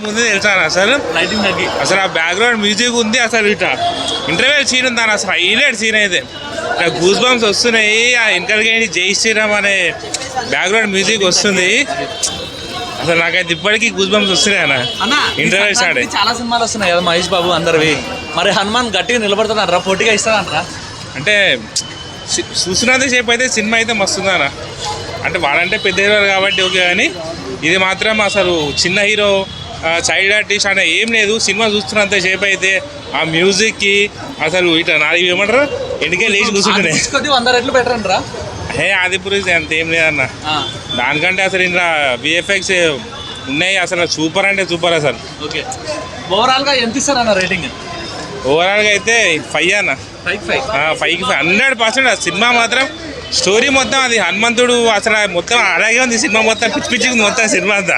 ముందు తెలుసా అసలు లైటింగ్ తగ్గి అసలు ఆ బ్యాక్గ్రౌండ్ మ్యూజిక్ ఉంది అసలు ఇట్లా ఇంటర్వెల్ సీన్ ఉంది అసలు హైలైట్ సీన్ అయితే ఇట్లా గూస్ బంప్స్ వస్తున్నాయి. ఆ వెనకడికి జై శ్రీరామ్ అనే బ్యాక్గ్రౌండ్ మ్యూజిక్ వస్తుంది. అసలు నాకైతే ఇప్పటికీ గూస్ బంప్స్ వస్తున్నాయి అన్న ఇంటర్వెల్ స్టార్ట్. చాలా సినిమాలు వస్తున్నాయి కదా మహేష్ బాబు అందరివి. మరి హనుమాన్ గట్టిగా నిలబడుతున్నారా, పోటీగా ఇస్తారంటారా? అంటే చూసినంత సేపు అయితే సినిమా అయితే మస్తుందన్న. అంటే వాడంటే పెద్ద హీరో కాబట్టి ఓకే, కానీ ఇది మాత్రం అసలు చిన్న హీరో చైల్డ్ ఆర్టిస్ట్ అనే ఏం లేదు. సినిమా చూస్తున్నంత సేపు అయితే ఆ మ్యూజిక్కి అసలు ఇట్లా నాలుగు ఏమంటారు ఎండికే లేచి కూర్చుంటున్నాయి. 100 రెట్లు బెటర్ అంటారా? ఆదిపురి అంత ఏం లేదన్న. దానికంటే అసలు ఇంట్లో విఎఫ్ఎక్స్ ఉన్నాయి అసలు సూపర్ అంటే సూపర్ అసలు. ఓకే, ఓవరాల్గా ఎంత ఇస్తారన్న రేటింగ్? ఓవరాల్గా అయితే 5 అన్న. 5కి 100%. సినిమా మాత్రం స్టోరీ మొత్తం అది హనుమంతుడు అసలు మొత్తం అలాగే ఉంది. సినిమా మొత్తం పిచ్చి పిచ్చిగా మొత్తం సినిమా అంతా.